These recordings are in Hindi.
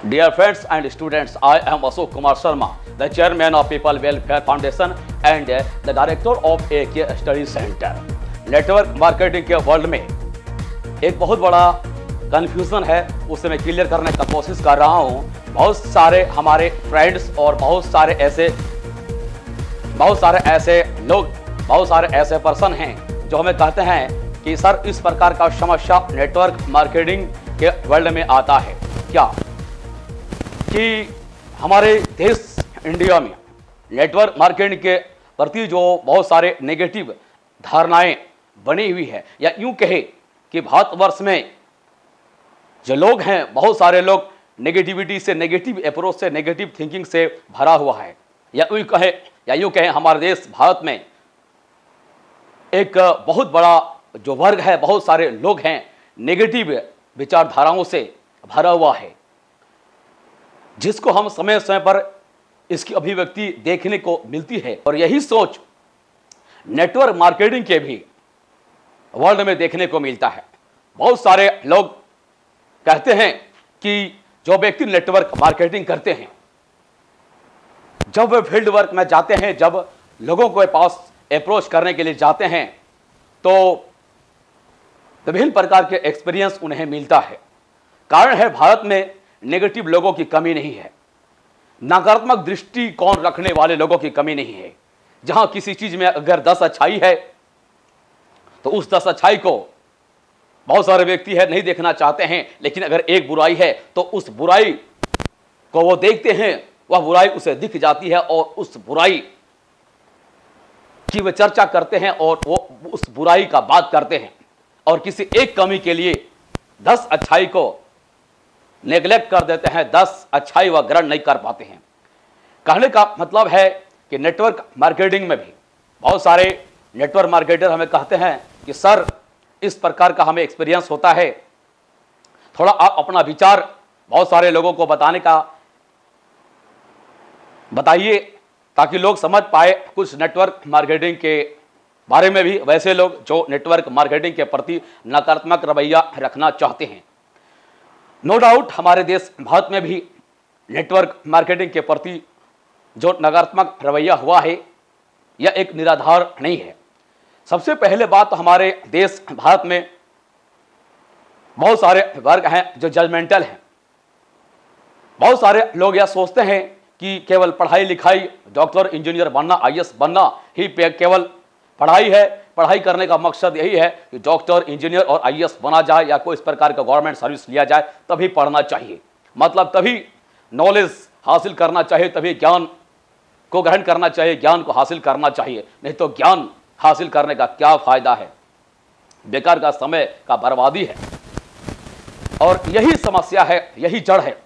Dear friends and students, I am Ashok Kumar Sharma, the chairman of People Welfare Foundation and the director of AK Study Center. Network marketing के वर्ल्ड में एक बहुत बड़ा कंफ्यूजन है, उसे मैं क्लियर करने का कोशिश कर रहा हूं। बहुत सारे हमारे फ्रेंड्स और बहुत सारे ऐसे पर्सन हैं जो हमें कहते हैं कि सर इस प्रकार का समस्या नेटवर्क मार्केटिंग के वर्ल्ड में आता है क्या, कि हमारे देश इंडिया में नेटवर्क मार्केटिंग के प्रति जो बहुत सारे नेगेटिव धारणाएं बनी हुई है, या यूं कहे कि भारतवर्ष में जो लोग हैं, बहुत सारे लोग नेगेटिविटी से, नेगेटिव अप्रोच से, नेगेटिव थिंकिंग से भरा हुआ है, या यूं कहे हमारे देश भारत में एक बहुत बड़ा जो वर्ग है, बहुत सारे लोग हैं नेगेटिव विचारधाराओं से भरा हुआ है, जिसको हम समय समय पर इसकी अभिव्यक्ति देखने को मिलती है। और यही सोच नेटवर्क मार्केटिंग के भी वर्ल्ड में देखने को मिलता है। बहुत सारे लोग कहते हैं कि जो व्यक्ति नेटवर्क मार्केटिंग करते हैं, जब वे फील्ड वर्क में जाते हैं, जब लोगों के पास अप्रोच करने के लिए जाते हैं, तो विभिन्न प्रकार के एक्सपीरियंस उन्हें मिलता है। कारण है भारत में नेगेटिव लोगों की कमी नहीं है, नकारात्मक दृष्टिकोण रखने वाले लोगों की कमी नहीं है। जहां किसी चीज में अगर 10 अच्छाई है तो उस 10 अच्छाई को बहुत सारे व्यक्ति है नहीं देखना चाहते हैं, लेकिन अगर एक बुराई है तो उस बुराई को वो देखते हैं, वह बुराई उसे दिख जाती है और उस बुराई की वे चर्चा करते हैं और वो उस बुराई का बात करते हैं, और किसी एक कमी के लिए 10 अच्छाई को नेग्लेक्ट कर देते हैं, 10 अच्छाई वह ग्रहण नहीं कर पाते हैं। कहने का मतलब है कि नेटवर्क मार्केटिंग में भी बहुत सारे नेटवर्क मार्केटर हमें कहते हैं कि सर इस प्रकार का हमें एक्सपीरियंस होता है, थोड़ा आप अपना विचार बहुत सारे लोगों को बताइए ताकि लोग समझ पाए कुछ नेटवर्क मार्केटिंग के बारे में भी, वैसे लोग जो नेटवर्क मार्केटिंग के प्रति नकारात्मक रवैया रखना चाहते हैं। नो डाउट हमारे देश भारत में भी नेटवर्क मार्केटिंग के प्रति जो नकारात्मक रवैया हुआ है, यह एक निराधार नहीं है। सबसे पहले बात तो हमारे देश भारत में बहुत सारे वर्ग हैं जो जजमेंटल हैं। बहुत सारे लोग यह सोचते हैं कि केवल पढ़ाई लिखाई, डॉक्टर इंजीनियर बनना, आईएएस बनना ही केवल पढ़ाई है, पढ़ाई करने का मकसद यही है कि डॉक्टर इंजीनियर और आईएएस बना जाए या कोई इस प्रकार का गवर्नमेंट सर्विस लिया जाए, तभी पढ़ना चाहिए, मतलब तभी नॉलेज हासिल करना चाहिए, तभी ज्ञान को ग्रहण करना चाहिए, ज्ञान को हासिल करना चाहिए। नहीं तो ज्ञान हासिल करने का क्या फायदा है, बेकार का समय का बर्बादी है। और यही समस्या है, यही जड़ है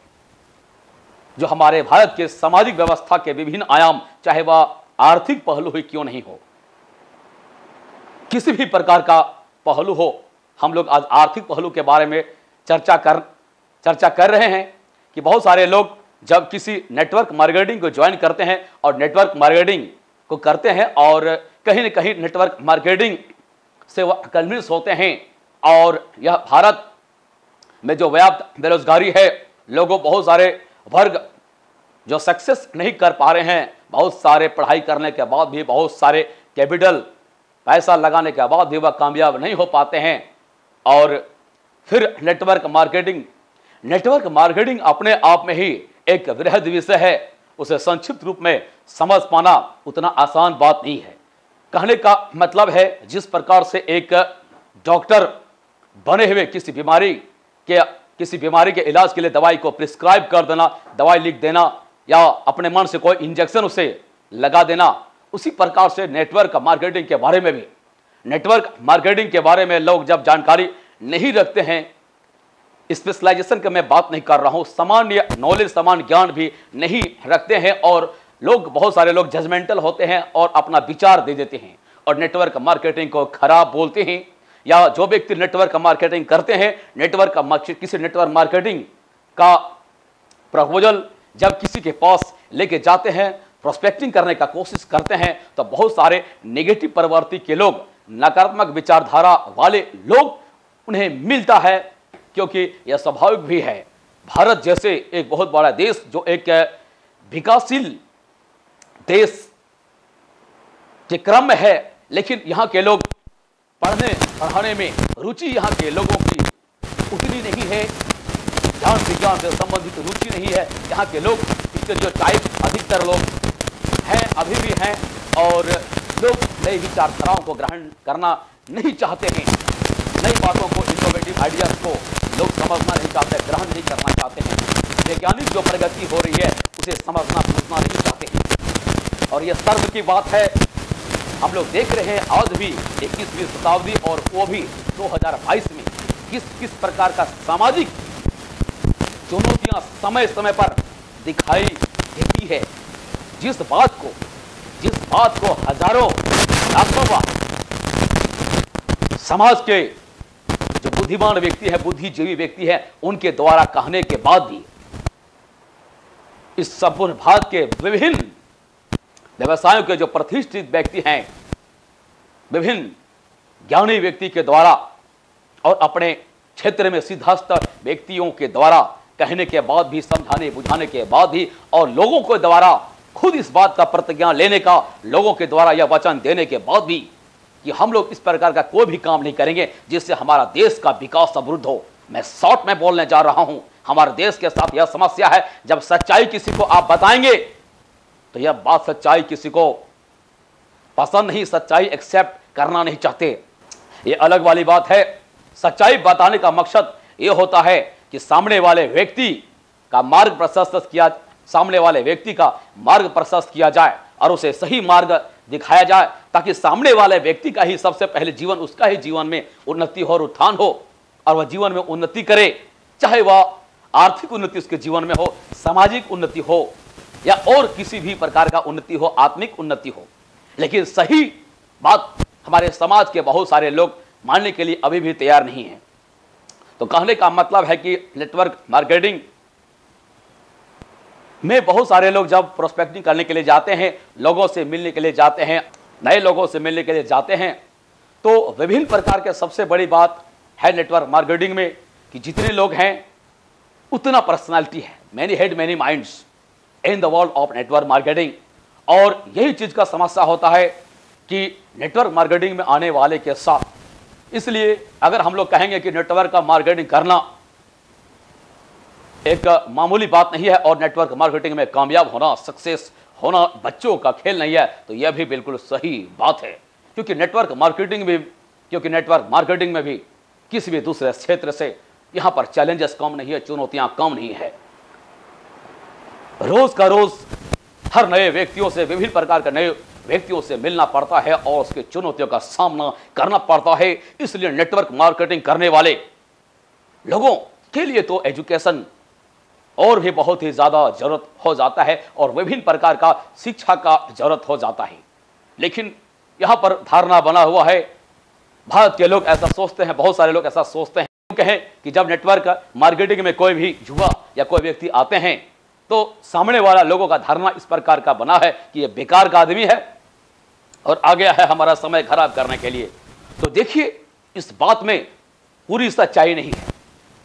जो हमारे भारत के सामाजिक व्यवस्था के विभिन्न आयाम, चाहे वह आर्थिक पहलू ही क्यों नहीं हो, किसी भी प्रकार का पहलू हो, हम लोग आज आर्थिक पहलू के बारे में चर्चा कर रहे हैं कि बहुत सारे लोग जब किसी नेटवर्क मार्केटिंग को ज्वाइन करते हैं और नेटवर्क मार्केटिंग को करते हैं और कहीं न कहीं नेटवर्क मार्केटिंग से वह कन्विंस होते हैं, और यह भारत में जो व्याप्त बेरोजगारी है, लोगों बहुत सारे वर्ग जो सक्सेस नहीं कर पा रहे हैं, बहुत सारे पढ़ाई करने के बाद भी, बहुत सारे कैपिटल पैसा लगाने के बाद भी वह कामयाब नहीं हो पाते हैं। और फिर नेटवर्क मार्केटिंग अपने आप में ही एक वृहद विषय है, उसे संक्षिप्त रूप में समझ पाना उतना आसान बात नहीं है। कहने का मतलब है जिस प्रकार से एक डॉक्टर बने हुए किसी बीमारी के इलाज के लिए दवाई को प्रिस्क्राइब कर देना, दवाई लिख देना, या अपने मन से कोई इंजेक्शन उसे लगा देना, उसी प्रकार से नेटवर्क मार्केटिंग के बारे में लोग जब जानकारी नहीं रखते हैं, स्पेशलाइजेशन का मैं बात नहीं कर रहा हूं, सामान्य नॉलेज, सामान्य ज्ञान भी नहीं रखते हैं, और लोग बहुत सारे लोग जजमेंटल होते हैं और अपना विचार दे देते हैं और नेटवर्क मार्केटिंग को खराब बोलते हैं। या जो व्यक्ति नेटवर्क मार्केटिंग करते हैं, किसी नेटवर्क मार्केटिंग का प्रपोजल जब किसी के पास लेके जाते हैं, प्रोस्पेक्टिंग करने का कोशिश करते हैं, तो बहुत सारे नेगेटिव प्रवृत्ति के लोग, नकारात्मक विचारधारा वाले लोग उन्हें मिलता है, क्योंकि यह स्वाभाविक भी है भारत जैसे एक बहुत बड़ा देश जो एक विकासशील देश के क्रम में है, लेकिन यहाँ के लोग पढ़ने पढ़ाने में रुचि यहाँ के लोगों की उतनी नहीं है, ज्ञान विज्ञान से संबंधित रुचि नहीं है। यहाँ के लोग इसके जो टाइप अधिकतर लोग हैं अभी भी हैं, और लोग नई विचारधाराओं को ग्रहण करना नहीं चाहते हैं, नई बातों को, इनोवेटिव आइडियाज को लोग समझना नहीं चाहते, ग्रहण नहीं करना चाहते हैं। वैज्ञानिक जो प्रगति हो रही है उसे समझना समझना नहीं चाहते हैं। और यह सर्व की बात है, हम लोग देख रहे हैं आज भी 21वीं शताब्दी और वो भी 2022 में किस किस प्रकार का सामाजिक चुनौतियां समय समय पर दिखाई देती है। जिस बात को हजारों लाखों बार समाज के जो बुद्धिमान व्यक्ति है, बुद्धिजीवी व्यक्ति है, उनके द्वारा कहने के बाद भी इस संपूर्ण भारत के विभिन्न व्यवसायों के जो प्रतिष्ठित व्यक्ति हैं, विभिन्न ज्ञानी व्यक्ति के द्वारा और अपने क्षेत्र में सिद्धहस्त व्यक्तियों के द्वारा कहने के बाद भी, समझाने बुझाने के बाद भी, और लोगों के द्वारा खुद इस बात का प्रतिज्ञा लेने का, लोगों के द्वारा यह वचन देने के बाद भी कि हम लोग इस प्रकार का कोई भी काम नहीं करेंगे जिससे हमारा देश का विकास समृद्ध हो। मैं शॉर्ट में बोलने जा रहा हूं, हमारे देश के साथ यह समस्या है, जब सच्चाई किसी को आप बताएंगे तो यह बात सच्चाई किसी को पसंद नहीं, सच्चाई एक्सेप्ट करना नहीं चाहते। यह अलग वाली बात है। सच्चाई बताने का मकसद यह होता है कि सामने वाले व्यक्ति का मार्ग प्रशस्त किया जाए और उसे सही मार्ग दिखाया जाए, ताकि सामने वाले व्यक्ति का ही सबसे पहले जीवन, उसका ही जीवन में उन्नति हो और उत्थान हो, और वह जीवन में उन्नति करे, चाहे वह आर्थिक उन्नति उसके जीवन में हो, सामाजिक उन्नति हो, या और किसी भी प्रकार का उन्नति हो, आत्मिक उन्नति हो। लेकिन सही बात हमारे समाज के बहुत सारे लोग मानने के लिए अभी भी तैयार नहीं है। तो कहने का मतलब है कि नेटवर्क मार्केटिंग में बहुत सारे लोग जब प्रोस्पेक्टिंग करने के लिए जाते हैं, लोगों से मिलने के लिए जाते हैं, नए लोगों से मिलने के लिए जाते हैं, तो विभिन्न प्रकार के सबसे बड़ी बात है नेटवर्क मार्केटिंग में कि जितने लोग हैं उतना पर्सनालिटी है। Many head many minds in the world of network marketing. और यही चीज का समस्या होता है कि नेटवर्क मार्केटिंग में आने वाले के साथ, इसलिए अगर हम लोग कहेंगे कि नेटवर्क का मार्केटिंग करना एक मामूली बात नहीं है और नेटवर्क मार्केटिंग में कामयाब होना, सक्सेस होना बच्चों का खेल नहीं है, तो यह भी बिल्कुल सही बात है। क्योंकि नेटवर्क मार्केटिंग में भी किसी भी दूसरे क्षेत्र से यहां पर चैलेंजेस कम नहीं है, चुनौतियां कम नहीं है। रोज का रोज हर नए व्यक्तियों से, विभिन्न प्रकार के नए व्यक्तियों से मिलना पड़ता है और उसके चुनौतियों का सामना करना पड़ता है। इसलिए नेटवर्क मार्केटिंग करने वाले लोगों के लिए तो एजुकेशन और भी बहुत ही ज्यादा जरूरत हो जाता है और विभिन्न प्रकार का शिक्षा का जरूरत हो जाता है। लेकिन यहां पर धारणा बना हुआ है, भारत के लोग ऐसा सोचते हैं, बहुत सारे लोग ऐसा सोचते हैं कहें कि जब नेटवर्क मार्केटिंग में कोई भी युवा या कोई व्यक्ति आते हैं तो सामने वाला लोगों का धारणा इस प्रकार का बना है कि ये बेकार का आदमी है और आ गया है हमारा समय खराब करने के लिए। तो देखिए, इस बात में पूरी सच्चाई नहीं है,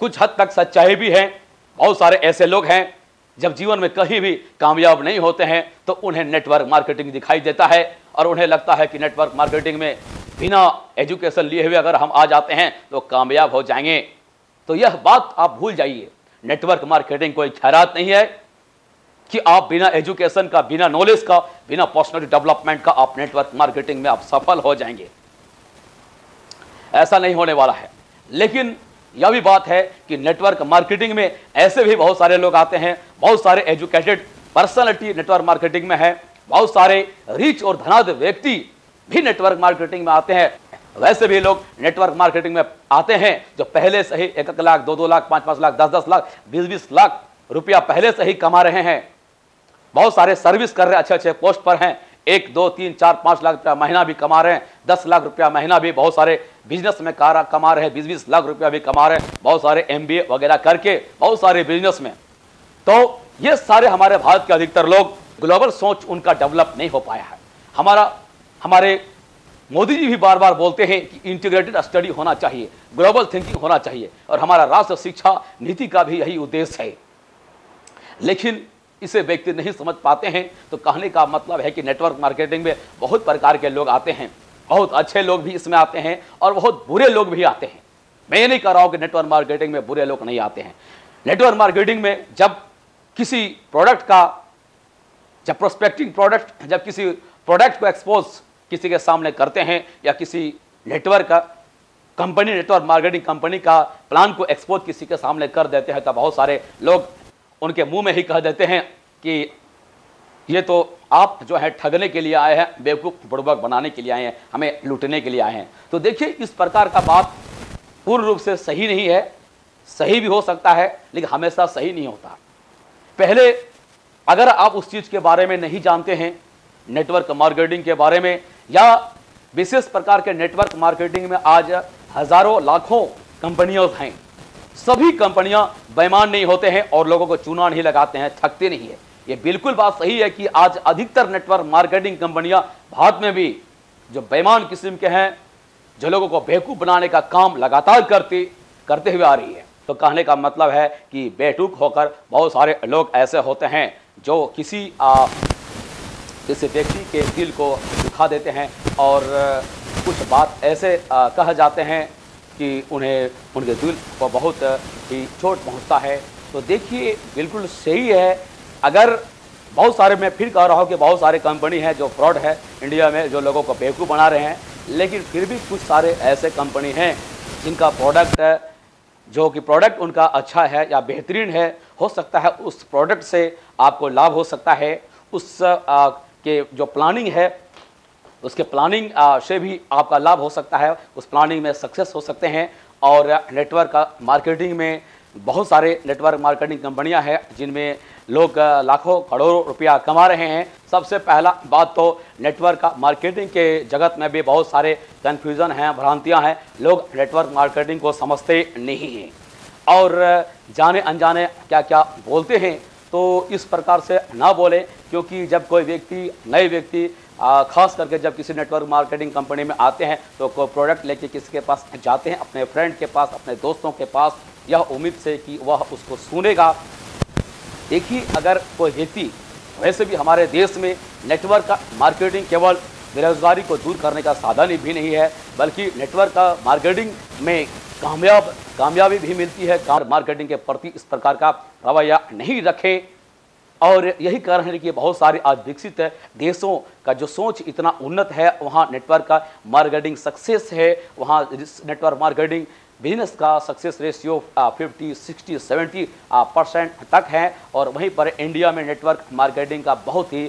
कुछ हद तक सच्चाई भी है। बहुत सारे ऐसे लोग हैं जब जीवन में कहीं भी कामयाब नहीं होते हैं तो उन्हें नेटवर्क मार्केटिंग दिखाई देता है और उन्हें लगता है कि नेटवर्क मार्केटिंग में बिना एजुकेशन लिए हुए अगर हम आ जाते हैं तो कामयाब हो जाएंगे। तो यह बात आप भूल जाइए। नेटवर्क मार्केटिंग कोई खैरात नहीं है कि आप बिना एजुकेशन का, बिना नॉलेज का, बिना पर्सनालिटी डेवलपमेंट का आप नेटवर्क मार्केटिंग में आप सफल हो जाएंगे। ऐसा नहीं होने वाला है। लेकिन यह भी बात है कि नेटवर्क मार्केटिंग में ऐसे भी बहुत सारे लोग आते हैं, बहुत सारे एजुकेटेड पर्सनालिटी नेटवर्क मार्केटिंग में है, बहुत सारे रिच और धनाढ्य व्यक्ति भी नेटवर्क मार्केटिंग में आते हैं। वैसे भी लोग नेटवर्क मार्केटिंग में आते हैं जो पहले से ही 1-1 लाख, 2-2 लाख, 5-5 लाख, 10-10 लाख, 20-20 लाख रुपया पहले से ही कमा रहे हैं। बहुत सारे सर्विस कर रहे हैं, अच्छे पोस्ट पर हैं, 1, 2, 3, 4, 5 लाख रुपया महीना भी कमा रहे हैं, 10 लाख रुपया महीना भी बहुत सारे बिजनेस में कमा रहे हैं, 20-20 लाख रुपया भी कमा रहे हैं, बहुत सारे MBA वगैरह करके बहुत सारे बिजनेस में। तो ये सारे हमारे भारत के अधिकतर लोग, ग्लोबल सोच उनका डेवलप नहीं हो पाया है। हमारे मोदी जी भी बार बार बोलते हैं कि इंटीग्रेटेड स्टडी होना चाहिए, ग्लोबल थिंकिंग होना चाहिए, और हमारा राष्ट्रीय शिक्षा नीति का भी यही उद्देश्य है। लेकिन इसे व्यक्ति नहीं समझ पाते हैं। तो कहने का मतलब है कि नेटवर्क मार्केटिंग में बहुत प्रकार के लोग आते हैं, बहुत अच्छे लोग भी इसमें आते हैं और बहुत बुरे लोग भी आते हैं। मैं ये नहीं कह रहा हूँ कि नेटवर्क मार्केटिंग में बुरे लोग नहीं आते हैं। नेटवर्क मार्केटिंग में जब किसी प्रोडक्ट का, जब प्रोस्पेक्टिंग प्रोडक्ट, जब किसी प्रोडक्ट को एक्सपोज किसी के सामने करते हैं, या किसी नेटवर्क का कंपनी, नेटवर्क मार्केटिंग कंपनी का प्लान को एक्सपोज किसी के सामने कर देते हैं, तो बहुत सारे लोग उनके मुंह में ही कह देते हैं कि ये तो आप जो है ठगने के लिए आए हैं, बेवकूफ़ बुड़बक बनाने के लिए आए हैं, हमें लूटने के लिए आए हैं। तो देखिए, इस प्रकार का बात पूर्ण रूप से सही नहीं है। सही भी हो सकता है लेकिन हमेशा सही नहीं होता। पहले अगर आप उस चीज़ के बारे में नहीं जानते हैं, नेटवर्क मार्केटिंग के बारे में, या विशेष प्रकार के नेटवर्क मार्केटिंग में आज हजारों लाखों कंपनियां हैं। सभी कंपनियां बेईमान नहीं होते हैं और लोगों को चूना नहीं लगाते हैं, ठगते नहीं है। ये बिल्कुल बात सही है कि आज अधिकतर नेटवर्क मार्केटिंग कंपनियां भारत में भी जो बेईमान किस्म के हैं, जो लोगों को बेवकूफ़ बनाने का काम लगातार करते हुए आ रही है। तो कहने का मतलब है कि बेटूक होकर बहुत सारे लोग ऐसे होते हैं जो किसी व्यक्ति के दिल को दुखा देते हैं और कुछ बात ऐसे कह जाते हैं कि उनके दिल को बहुत ही चोट पहुंचता है। तो देखिए, बिल्कुल सही है। अगर बहुत सारे, मैं फिर कह रहा हूँ कि बहुत सारे कंपनी हैं जो फ्रॉड है इंडिया में, जो लोगों को बेवकूफ़ बना रहे हैं, लेकिन फिर भी कुछ सारे ऐसे कंपनी हैं जिनका प्रोडक्ट, जो कि प्रोडक्ट उनका अच्छा है या बेहतरीन है। हो सकता है उस प्रोडक्ट से आपको लाभ हो सकता है, उस के जो प्लानिंग है उसके प्लानिंग से भी आपका लाभ हो सकता है, उस प्लानिंग में सक्सेस हो सकते हैं। और नेटवर्क मार्केटिंग में बहुत सारे नेटवर्क मार्केटिंग कंपनियां हैं जिनमें लोग लाखों करोड़ों रुपया कमा रहे हैं। सबसे पहला बात तो नेटवर्क मार्केटिंग के जगत में भी बहुत सारे कन्फ्यूज़न हैं, भ्रांतियां हैं। लोग नेटवर्क मार्केटिंग को समझते नहीं हैं और जाने अनजाने क्या क्या बोलते हैं। तो इस प्रकार से ना बोलें, क्योंकि जब कोई व्यक्ति, नए व्यक्ति खास करके जब किसी नेटवर्क मार्केटिंग कंपनी में आते हैं तो कोई प्रोडक्ट लेके किसी के पास जाते हैं, अपने फ्रेंड के पास, अपने दोस्तों के पास, यह उम्मीद से कि वह उसको सुनेगा। देखिए, अगर कोई व्यक्ति, वैसे भी हमारे देश में नेटवर्क मार्केटिंग केवल बेरोजगारी को दूर करने का साधन भी नहीं है, बल्कि नेटवर्क मार्केटिंग में कामयाबी भी मिलती है। मार्केटिंग के प्रति इस प्रकार का रवैया नहीं रखें। और यही कारण है कि बहुत सारे आज विकसित देशों का जो सोच इतना उन्नत है, वहाँ नेटवर्क का मार्केटिंग सक्सेस है, वहाँ नेटवर्क मार्केटिंग बिजनेस का सक्सेस रेशियो 50, 60, 70% तक है। और वहीं पर इंडिया में नेटवर्क मार्केटिंग का बहुत ही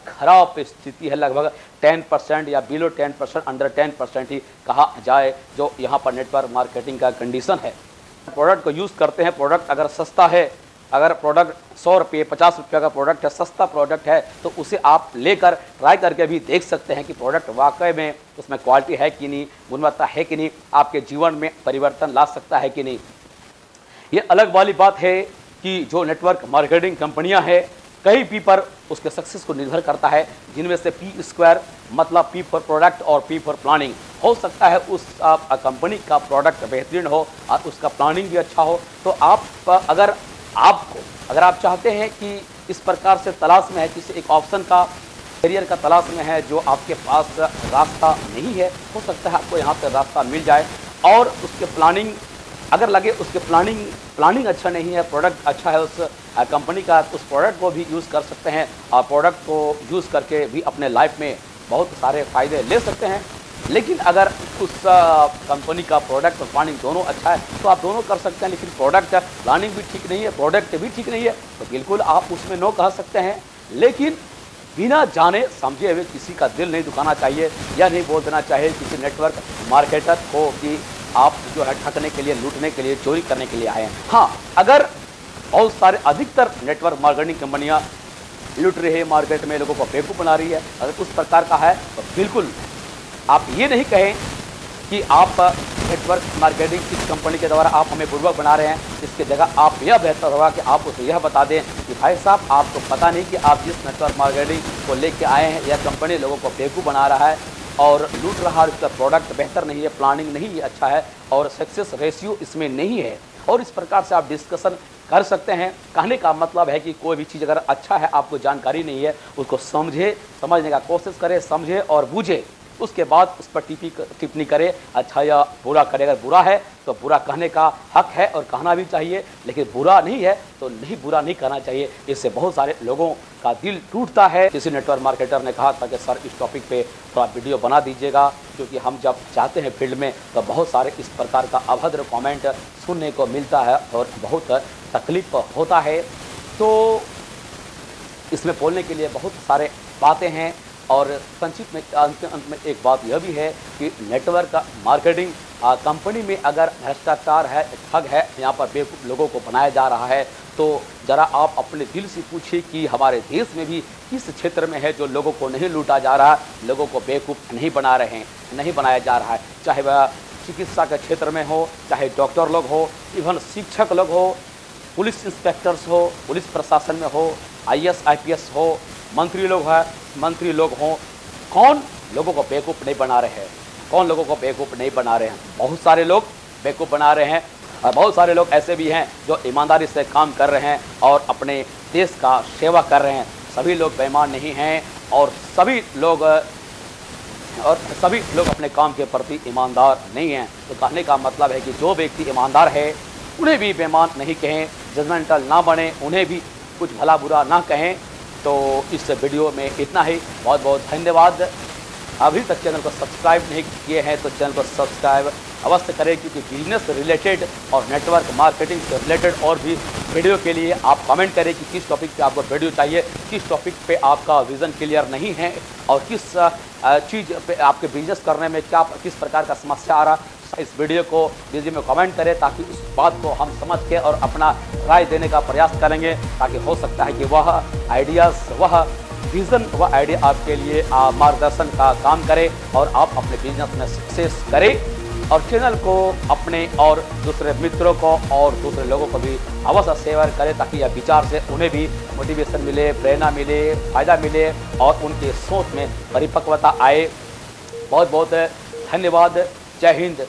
खराब स्थिति है, लगभग 10% या बिलो 10%, अंडर 10% ही कहा जाए जो यहाँ पर नेटवर्क मार्केटिंग का कंडीशन है। प्रोडक्ट को यूज़ करते हैं, प्रोडक्ट अगर सस्ता है, अगर प्रोडक्ट 100 रुपये 50 रुपये का प्रोडक्ट है, सस्ता प्रोडक्ट है, तो उसे आप लेकर ट्राई करके भी देख सकते हैं कि प्रोडक्ट वाकई में उसमें क्वालिटी है कि नहीं, गुणवत्ता है कि नहीं, आपके जीवन में परिवर्तन ला सकता है कि नहीं। ये अलग वाली बात है कि जो नेटवर्क मार्केटिंग कंपनियां हैं, कई पी पर उसके सक्सेस को निर्भर करता है, जिनमें से P² मतलब P फॉर प्रोडक्ट और P फॉर प्लानिंग। हो सकता है उस कंपनी का प्रोडक्ट बेहतरीन हो और उसका प्लानिंग भी अच्छा हो। तो अगर आप चाहते हैं कि इस प्रकार से तलाश में है, किसी एक ऑप्शन का, करियर का तलाश में है जो आपके पास रास्ता नहीं है, हो सकता है आपको यहाँ पे रास्ता मिल जाए। और उसके प्लानिंग अगर लगे, उसके प्लानिंग अच्छा नहीं है, प्रोडक्ट अच्छा है उस कंपनी का, उस प्रोडक्ट को भी यूज़ कर सकते हैं और प्रोडक्ट को यूज़ करके भी अपने लाइफ में बहुत सारे फ़ायदे ले सकते हैं। लेकिन अगर उस कंपनी का प्रोडक्ट और प्लानिंग दोनों अच्छा है तो आप दोनों कर सकते हैं। लेकिन प्रोडक्ट प्लानिंग भी ठीक नहीं है, प्रोडक्ट भी ठीक नहीं है, तो बिल्कुल आप उसमें नो कह सकते हैं। लेकिन बिना जाने समझे हुए किसी का दिल नहीं दुखाना चाहिए, या नहीं बोल देना चाहिए किसी नेटवर्क मार्केटर को कि आप जो है ठगने के लिए, लूटने के लिए, चोरी करने के लिए आए हैं। हाँ, अगर बहुत सारे अधिकतर नेटवर्क मार्केटिंग कंपनियाँ लूट रही है, मार्केट में लोगों को बेवकूफ़ बना रही है, अगर उस प्रकार का है तो बिल्कुल आप ये नहीं कहें कि आप नेटवर्क मार्केटिंग इस कंपनी के द्वारा आप हमें बुर्बक बना रहे हैं। इसके जगह आप यह बेहतर होगा कि आप उसे यह बता दें कि भाई साहब, आपको पता नहीं कि आप जिस नेटवर्क मार्केटिंग को लेके आए हैं, यह कंपनी लोगों को बेवकूफ़ बना रहा है, और लूट रहा है, उसका प्रोडक्ट बेहतर नहीं है, प्लानिंग नहीं अच्छा है और सक्सेस रेशियो इसमें नहीं है। और इस प्रकार से आप डिस्कशन कर सकते हैं। कहने का मतलब है कि कोई भी चीज़ अगर अच्छा है, आपको जानकारी नहीं है, उसको समझने का कोशिश करें, समझे और बूझे, उसके बाद उस पर टिप्पणी करे, अच्छा या बुरा करे। अगर बुरा है तो बुरा कहने का हक है और कहना भी चाहिए, लेकिन बुरा नहीं है तो बुरा नहीं कहना चाहिए। इससे बहुत सारे लोगों का दिल टूटता है। किसी नेटवर्क मार्केटर ने कहा था कि सर इस टॉपिक पे थोड़ा वीडियो बना दीजिएगा, क्योंकि हम जब जाते हैं फील्ड में तो बहुत सारे इस प्रकार का अभद्र कमेंट सुनने को मिलता है और बहुत तकलीफ होता है। तो इसमें बोलने के लिए बहुत सारे बातें हैं और संक्षिप्त में अंत में एक बात यह भी है कि नेटवर्क मार्केटिंग कंपनी में अगर भ्रष्टाचार है, ठग है, यहाँ पर बेवकूफ़ लोगों को बनाया जा रहा है, तो ज़रा आप अपने दिल से पूछिए कि हमारे देश में भी किस क्षेत्र में है जो लोगों को नहीं लूटा जा रहा, लोगों को बेवकूफ़ नहीं बनाया जा रहा है। चाहे वह चिकित्सा के क्षेत्र में हो, चाहे डॉक्टर लोग हो, इवन शिक्षक लोग हो, पुलिस इंस्पेक्टर्स हो, पुलिस प्रशासन में हो, IAS IPS हो, मंत्री लोग हों, कौन लोगों को बेवकूफ़ नहीं बना रहे हैं? कौन लोगों को बेवकूफ़ नहीं बना रहे हैं? बहुत सारे लोग बेवकूफ़ बना रहे हैं और बहुत सारे लोग ऐसे भी हैं जो ईमानदारी से काम कर रहे हैं और अपने देश का सेवा कर रहे हैं। सभी लोग बेईमान नहीं हैं और सभी लोग अपने काम के प्रति ईमानदार नहीं हैं। तो कहने का मतलब है कि जो व्यक्ति ईमानदार है उन्हें भी बेईमान नहीं कहें, जजमेंटल ना बने, उन्हें भी कुछ भला बुरा ना कहें। तो इस वीडियो में इतना ही। बहुत बहुत धन्यवाद। अभी तक चैनल को सब्सक्राइब नहीं किए हैं तो चैनल को सब्सक्राइब अवश्य करें, क्योंकि बिजनेस रिलेटेड और नेटवर्क मार्केटिंग से रिलेटेड और भी वीडियो के लिए आप कमेंट करें कि किस टॉपिक पे आपको वीडियो चाहिए, किस टॉपिक पे आपका विज़न क्लियर नहीं है और किस चीज़ पे आपके बिजनेस करने में किस प्रकार का समस्या आ रहा। इस वीडियो को में कमेंट करें ताकि उस बात को हम समझ के और अपना राय देने का प्रयास करेंगे, ताकि हो सकता है कि वह आइडियाज़, वह विज़न, वह आइडिया आपके लिए मार्गदर्शन का काम करे और आप अपने बिजनेस में सक्सेस करें। और चैनल को अपने और दूसरे मित्रों को और दूसरे लोगों को भी अवश्य शेयर करें, ताकि यह विचार से उन्हें भी मोटिवेशन मिले, प्रेरणा मिले, फ़ायदा मिले और उनके सोच में परिपक्वता आए। बहुत बहुत धन्यवाद। जय हिंद,